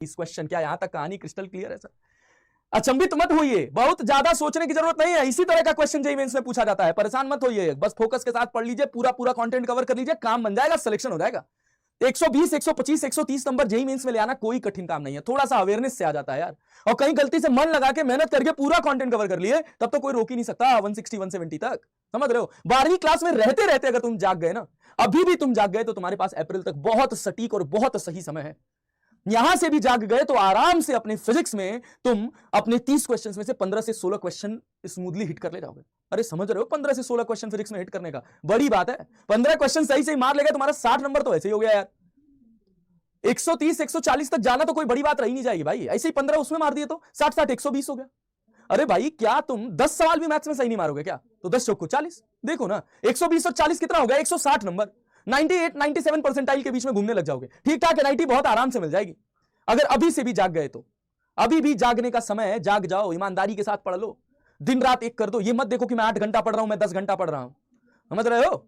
इस क्वेश्चन क्या यहां तक कहानी क्रिस्टल क्लियर है सर? अचंभित मत होइए, बहुत ज्यादा सोचने की जरूरत नहीं है। इसी तरह का क्वेश्चन जेईई मेंस में पूछा जाता है, परेशान मत होइए, बस फोकस के साथ पढ़ लीजिए, पूरा पूरा कंटेंट कवर कर लीजिए, काम बन जाएगा, सिलेक्शन हो जाएगा। 120, 125, 130 नंबर जेईई मेंस में ले आना कोई कठिन काम नहीं है, थोड़ा सा अवेयरनेस से आ जाता है यार। और कहीं गलती से मन लगा के मेहनत करके पूरा कंटेंट कवर कर लिए, तब तो कोई रोक ही नहीं सकता 160, 170 तक। समझ रहे हो? 12वीं क्लास में रहते रहते अगर तुम जाग गए ना, अभी भी तुम जाग गए, तो तुम्हारे पास अप्रैल तक बहुत सटीक और बहुत सही समय है। यहां से भी जाग गए तो आराम से अपने फिजिक्स में तुम अपने 30 क्वेश्चंस में से 15 से 16 क्वेश्चन स्मूथली हिट कर ले जाओगे। अरे समझ रहे हो? 15 से 16 क्वेश्चन फिजिक्स में हिट करने का बड़ी बात है। 15 क्वेश्चन सही सही मार लेगा, तुम्हारा 60 नंबर तो ऐसे ही हो गया यार। 130, 140 तक जाना तो कोई बड़ी बात रही नहीं जाएगी भाई। ऐसे ही 15 उसमें मार दिए तो 60, 60, 120 हो गया। अरे भाई क्या तुम 10 सवाल भी मैथ्स में सही नहीं मारोगे क्या? तो 10 चौको 40, देखो ना 120 और 40 कितना हो गया? 160 नंबर। 98, 97 परसेंटाइल के बीच में घूमने लग जाओगे। ठीक ठाक है, 90 बहुत आराम से मिल जाएगी अगर अभी से भी जाग गए तो। अभी भी जागने का समय है, जाग जाओ, ईमानदारी के साथ पढ़ लो, दिन रात एक कर दो। ये मत देखो कि मैं 8 घंटा पढ़ रहा हूं, मैं 10 घंटा पढ़ रहा हूं। समझ रहे हो?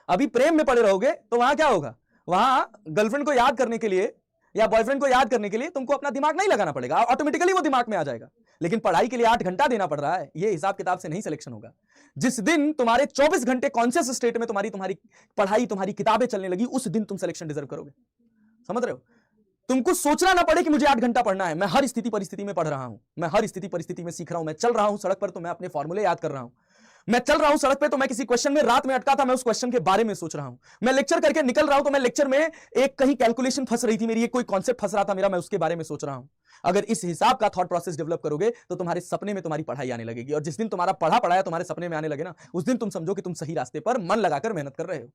अभी प्रेम में पड़े रहोगे तो वहां क्या होगा? वहां गर्लफ्रेंड को याद करने के लिए या बॉयफ्रेंड को याद करने के लिए तुमको अपना दिमाग नहीं लगाना पड़ेगा, ऑटोमेटिकली वो दिमाग में आ जाएगा। लेकिन पढ़ाई के लिए 8 घंटा देना पड़ रहा है, ये हिसाब किताब से नहीं सिलेक्शन होगा। जिस दिन तुम्हारे 24 घंटे कॉन्शियस स्टेट में तुम्हारी पढ़ाई, तुम्हारी किताबें चलने लगी, उस दिन तुम सिलेक्शन डिजर्व करोगे। समझ रहे हो? तुमको सोचना ना पड़े कि मुझे 8 घंटा पढ़ना है। मैं हर स्थिति परिस्थिति में पढ़ रहा हूं, मैं हर स्थिति परिस्थिति में सीख रहा हूं। मैं चल रहा हूं सड़क पर तो मैं अपने फॉर्मूले याद कर रहा हूं। मैं चल रहा हूं सड़क पे तो मैं किसी क्वेश्चन में रात में अटका था, मैं उस क्वेश्चन के बारे में सोच रहा हूं। मैं लेक्चर करके निकल रहा हूं तो मैं लेक्चर में एक कहीं कैलकुलेशन फंस रही थी मेरी, एक कोई कॉन्सेप्ट फंस रहा था मेरा, मैं उसके बारे में सोच रहा हूं। अगर इस हिसाब का थॉट प्रोसेस डेवलप करोगे तो तुम्हारे सपने में तुम्हारी पढ़ाई आने लगेगी। और जिस दिन तुम्हारा पढ़ाया तुम्हारे सपने में आने लगे ना, उस दिन तुम समझो कि तुम सही रास्ते पर मन लगाकर मेहनत कर रहे हो।